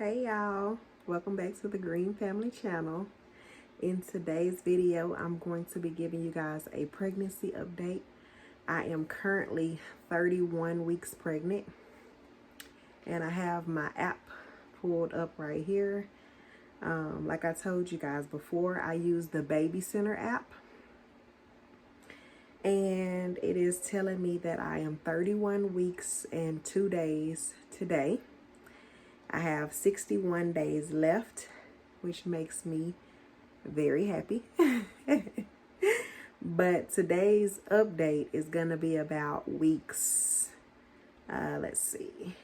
Hey y'all, welcome back to the Green Family channel. In today's video, I'm going to be giving you guys a pregnancy update. I am currently 31 weeks pregnant, and I have my app pulled up right here. Like I told you guys before, I use the Baby Center app, and it is telling me that I am 31 weeks and 2 days today. I have 61 days left, which makes me very happy. But today's update is going to be about weeks, let's see.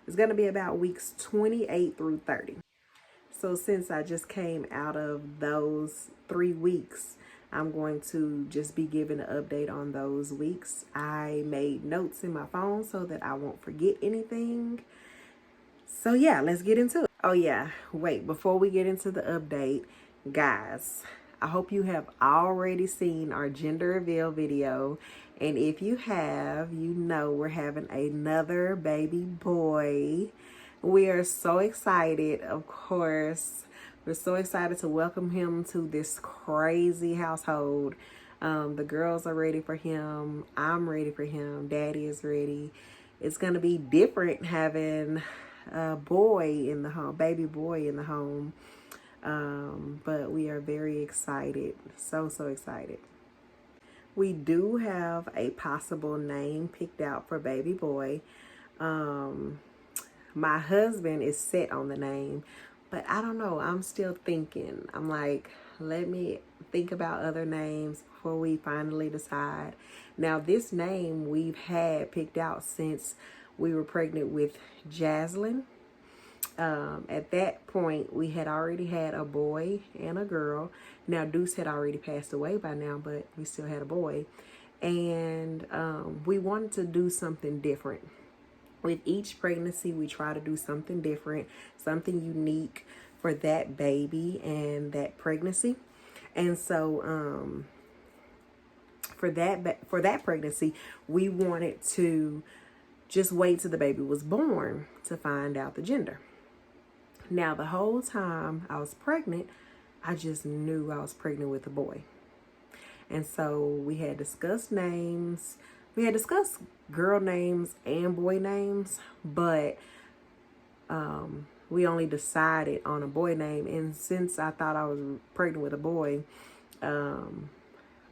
It's going to be about weeks 28 through 30. So since I just came out of those 3 weeks, I'm going to just be giving an update on those weeks. I made notes in my phone so that I won't forget anything. So yeah, let's get into it. Oh yeah, wait, before we get into the update, guys, I hope you have already seen our gender reveal video. And if you have, you know we're having another baby boy. We are so excited, of course. We're so excited to welcome him to this crazy household. The girls are ready for him. I'm ready for him. Daddy is ready. It's going to be different having a boy in the home, baby boy in the home. But we are very excited. So excited. We do have a possible name picked out for baby boy. My husband is set on the name, but I don't know. I'm still thinking. I'm like, let me think about other names before we finally decide. Now, this name we've had picked out since we were pregnant with Jaslyn. At that point, we had already had a boy and a girl. Now, Deuce had already passed away by now, but we still had a boy. And we wanted to do something different. With each pregnancy, we try to do something different, something unique for that baby and that pregnancy. And so for that pregnancy, we wanted to just wait till the baby was born to find out the gender. Now, the whole time I was pregnant, I just knew I was pregnant with a boy. And so we had discussed names. We had discussed girl names and boy names, but we only decided on a boy name. And since I thought I was pregnant with a boy,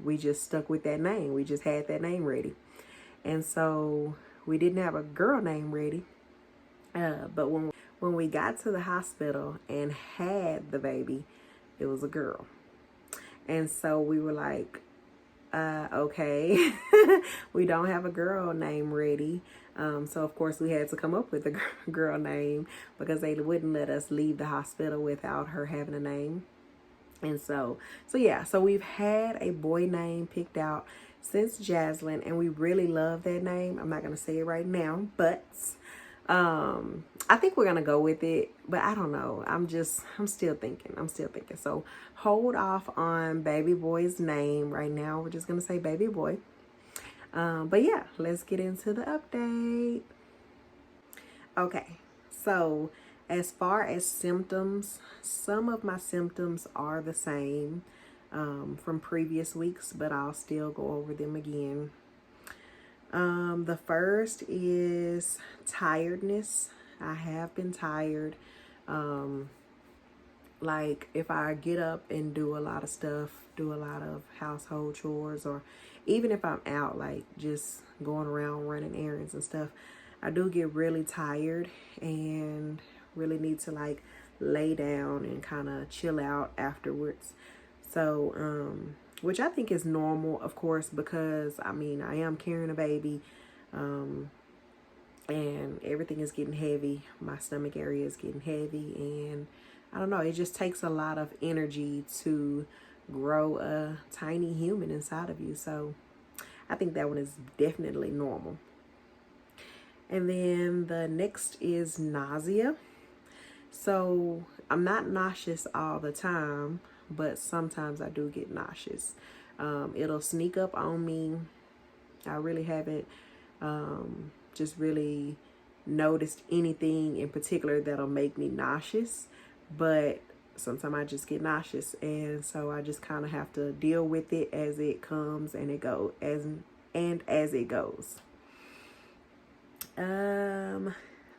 we just stuck with that name. We just had that name ready. And so we didn't have a girl name ready. But when we got to the hospital and had the baby, it was a girl. And so we were like, okay, we don't have a girl name ready. So of course we had to come up with a girl name because they wouldn't let us leave the hospital without her having a name. And so we've had a boy name picked out since Jaslyn, and we really love that name. I'm not going to say it right now, but I think we're going to go with it, but I don't know. I'm still thinking. So hold off on baby boy's name right now. We're just going to say baby boy. But yeah, let's get into the update. Okay. So as far as symptoms, some of my symptoms are the same, from previous weeks, but I'll still go over them again. The first is tiredness. I have been tired. Like if I get up and do a lot of stuff, do a lot of household chores, or even if I'm out, like just going around running errands and stuff, I do get really tired and really need to like lay down and kind of chill out afterwards. So, which I think is normal, of course, because I mean, I am carrying a baby, and everything is getting heavy. My stomach area is getting heavy, and I don't know, it just takes a lot of energy to grow a tiny human inside of you. So I think that one is definitely normal. And then the next is nausea. So I'm not nauseous all the time, but sometimes I do get nauseous. It'll sneak up on me. I really haven't just really noticed anything in particular that'll make me nauseous, but sometimes I just get nauseous, and so I just kind of have to deal with it as it comes and it goes, as it goes. The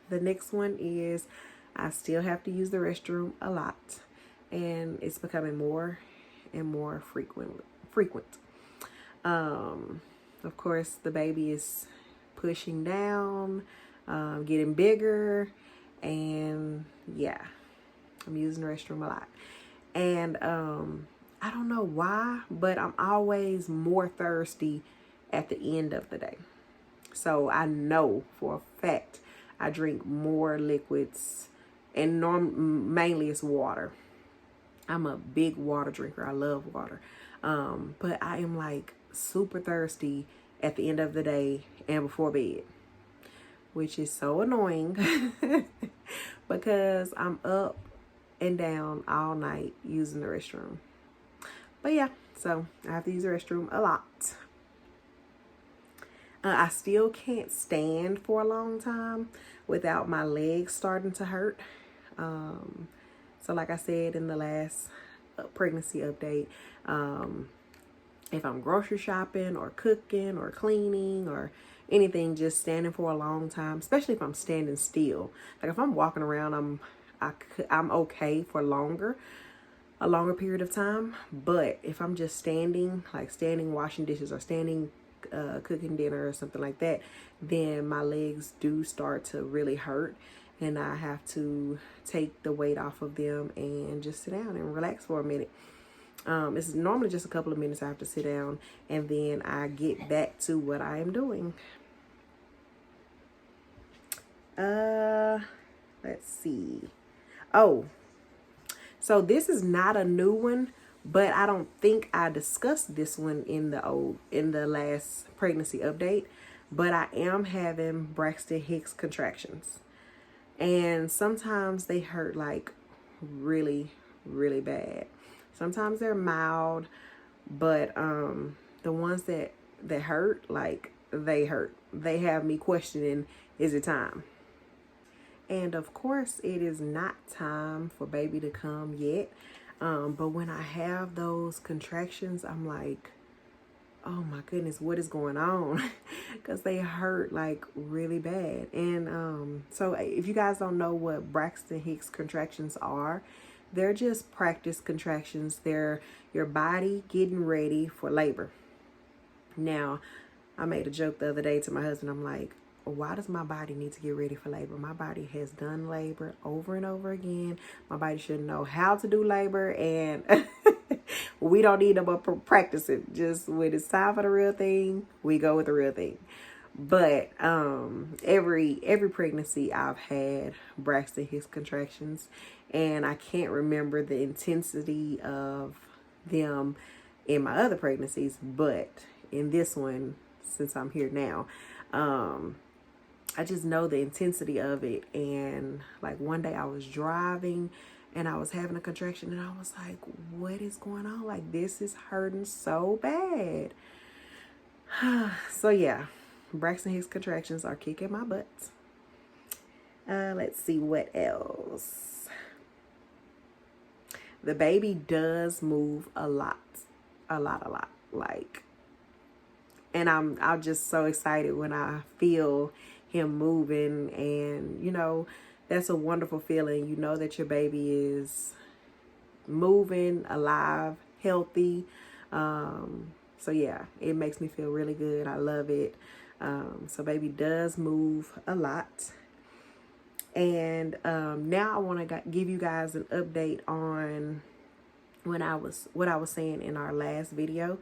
next one is I still have to use the restroom a lot, and it's becoming more and more frequent. Of course, the baby is pushing down, getting bigger, and yeah, I'm using the restroom a lot. And I don't know why, but I'm always more thirsty at the end of the day. So I know for a fact I drink more liquids, and mainly it's water. I'm a big water drinker. I love water. But I am like super thirsty at the end of the day and before bed, which is so annoying because I'm up and down all night using the restroom. But yeah, so I have to use the restroom a lot. I still can't stand for a long time without my legs starting to hurt. So like I said in the last pregnancy update, if I'm grocery shopping or cooking or cleaning or anything, just standing for a long time, especially if I'm standing still. Like if I'm walking around, I'm okay for a longer period of time. But if I'm just standing, like standing washing dishes or standing cooking dinner or something like that, then my legs do start to really hurt, and I have to take the weight off of them and just sit down and relax for a minute. It's normally just a couple of minutes I have to sit down, and then I get back to what I am doing. Let's see. Oh, so this is not a new one, but I don't think I discussed this one in the last pregnancy update. But I am having Braxton Hicks contractions, and sometimes they hurt like really, really bad. Sometimes they're mild, but the ones that hurt, like they hurt. They have me questioning, is it time? And of course, it is not time for baby to come yet. But when I have those contractions, I'm like, oh my goodness, what is going on? Because they hurt like really bad. And so if you guys don't know what Braxton Hicks contractions are, they're just practice contractions. They're your body getting ready for labor. Now, I made a joke the other day to my husband. I'm like, why does my body need to get ready for labor? My body has done labor over and over again. My body should know how to do labor, and we don't need to practice it. Just when it's time for the real thing, we go with the real thing. But every pregnancy I've had Braxton Hicks contractions, and I can't remember the intensity of them in my other pregnancies, but in this one, since I'm here now, I just know the intensity of it. And like one day I was driving and I was having a contraction, and I was like, what is going on? Like, this is hurting so bad. So yeah, Braxton Hicks contractions are kicking my butt. Let's see what else. The baby does move a lot. Like, and I'm just so excited when I feel him moving, and you know, that's a wonderful feeling. You know that your baby is moving, alive, healthy. So yeah, it makes me feel really good. I love it. So baby does move a lot. And now I want to give you guys an update on what I was saying in our last video,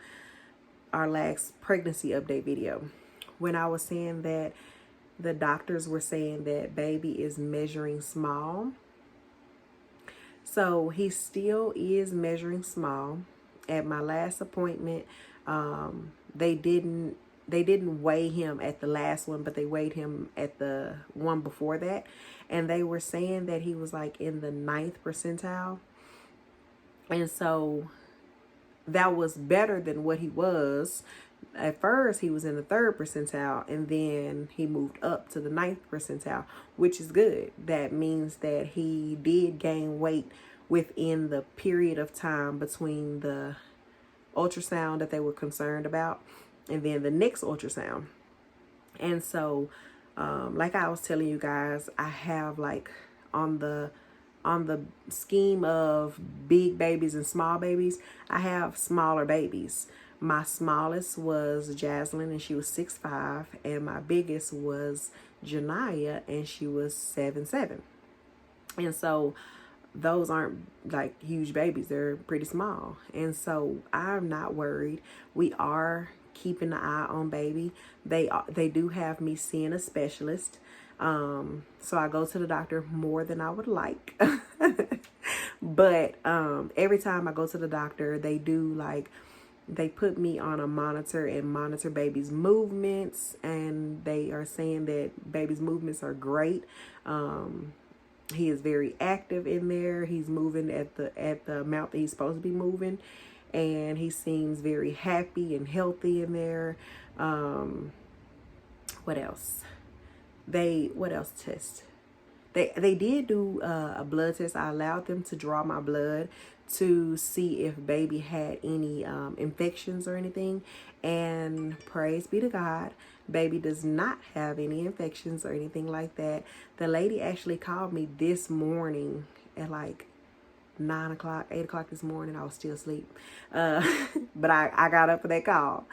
our last pregnancy update video, when I was saying that the doctors were saying that baby is measuring small. So he still is measuring small. At my last appointment, they didn't weigh him at the last one, but they weighed him at the one before that, and they were saying that he was like in the 9th percentile. And so that was better than what he was at first he was in the 3rd percentile, and then he moved up to the 9th percentile, which is good. That means that he did gain weight within the period of time between the ultrasound that they were concerned about and then the next ultrasound. And so like I was telling you guys, I have like on the scheme of big babies and small babies, I have smaller babies. My smallest was Jaslyn, and she was 6'5", and my biggest was Janiyah, and she was 7'7". And so those aren't like huge babies, they're pretty small. And so I'm not worried. We are keeping an eye on baby. They do have me seeing a specialist. So I go to the doctor more than I would like. But every time I go to the doctor, they put me on a monitor and monitor baby's movements, and they are saying that baby's movements are great. He is very active in there. He's moving at the amount that he's supposed to be moving, and he seems very happy and healthy in there. What else? What else test? They did do a blood test. I allowed them to draw my blood to see if baby had any infections or anything. And praise be to God, baby does not have any infections or anything like that. The lady actually called me this morning at like 9 o'clock, 8 o'clock this morning. I was still asleep. But I got up for that call.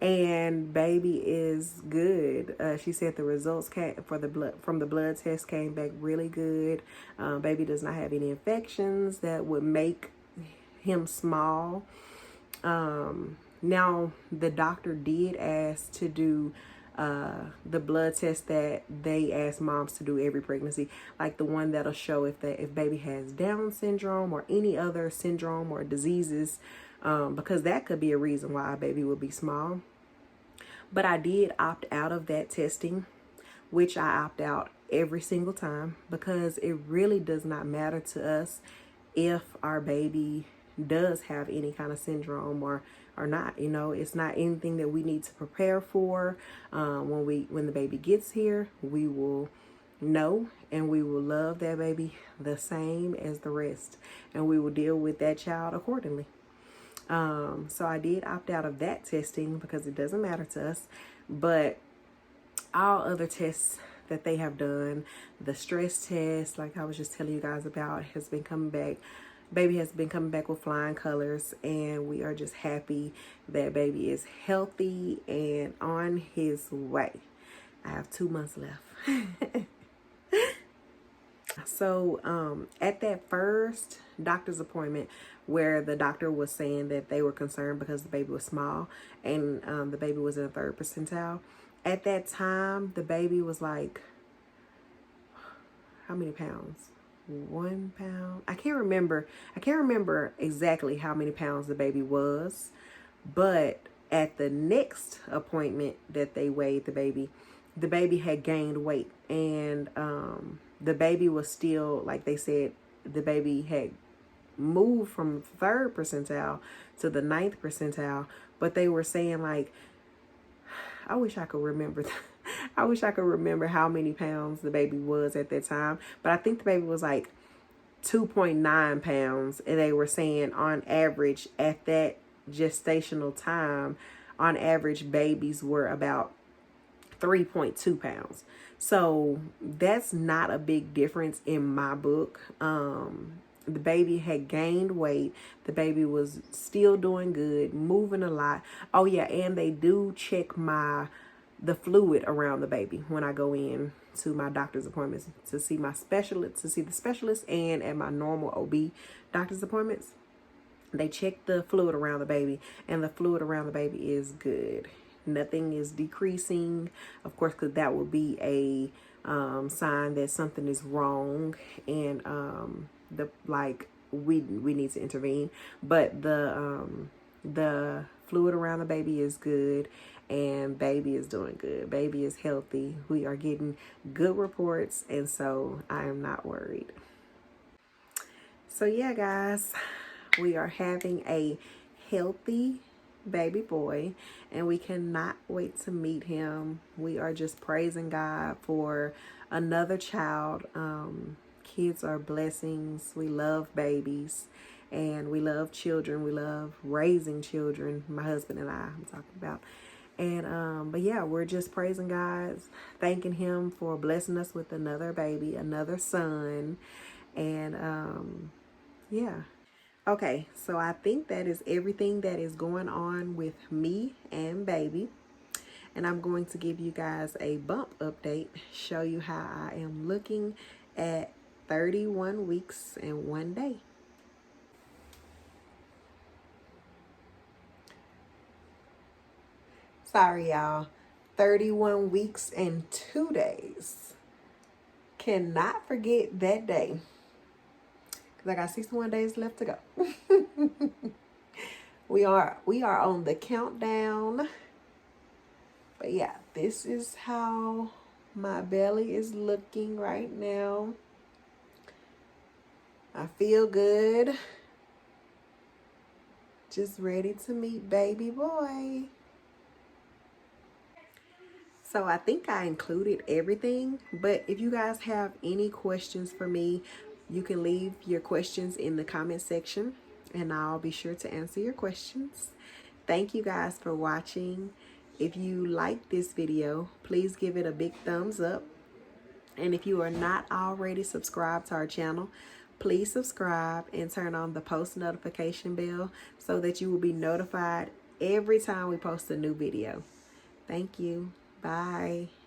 And baby is good. She said the results from the blood test came back really good. Baby does not have any infections that would make him small. Now the doctor did ask to do the blood test that they ask moms to do every pregnancy, like the one that'll show if baby has Down syndrome or any other syndrome or diseases, because that could be a reason why a baby will be small. But I did opt out of that testing, which I opt out every single time, because it really does not matter to us if our baby does have any kind of syndrome or not. You know, it's not anything that we need to prepare for. When the baby gets here, we will know and we will love that baby the same as the rest, and we will deal with that child accordingly. So I did opt out of that testing because it doesn't matter to us. But all other tests that they have done, the stress test, like I was just telling you guys about, has been coming back. Baby has been coming back with flying colors, and we are just happy that baby is healthy and on his way. I have 2 months left. So at that first doctor's appointment, where the doctor was saying that they were concerned because the baby was small and the baby was in the 3rd percentile, at that time the baby was like, how many pounds? 1 pound. I can't remember exactly how many pounds the baby was, but at the next appointment that they weighed the baby had gained weight, and the baby was still, like they said, the baby had moved from 3rd percentile to the 9th percentile, but they were saying, like, I wish I could remember I wish I could remember how many pounds the baby was at that time, but I think the baby was like 2.9 pounds, and they were saying on average at that gestational time, on average babies were about 3.2 pounds. So that's not a big difference in my book. The baby had gained weight. The baby was still doing good, moving a lot. Oh yeah, and they do check the fluid around the baby when I go in to my doctor's appointments to see the specialist, and at my normal OB doctor's appointments. They check the fluid around the baby, and the fluid around the baby is good. Nothing is decreasing, of course, because that will be a sign that something is wrong, and we need to intervene. But the fluid around the baby is good, and baby is doing good. Baby is healthy. We are getting good reports, and so I am not worried. So yeah, guys, we are having a healthy baby boy, and we cannot wait to meet him. We are just praising God for another child. Kids are blessings. We love babies and we love children. We love raising children. My husband and I'm talking about. And but yeah, we're just praising God, thanking him for blessing us with another baby, another son. And yeah. Okay, so I think that is everything that is going on with me and baby. And I'm going to give you guys a bump update, show you how I am looking at 31 weeks and 1 day. Sorry, y'all. 31 weeks and 2 days. Cannot forget that day. Because I got 61 days left to go. We are on the countdown. But yeah, this is how my belly is looking right now. I feel good. Just ready to meet baby boy. So I think I included everything, but if you guys have any questions for me, you can leave your questions in the comment section and I'll be sure to answer your questions. Thank you guys for watching. If you like this video, please give it a big thumbs up. And if you are not already subscribed to our channel, please subscribe and turn on the post notification bell so that you will be notified every time we post a new video. Thank you. Bye.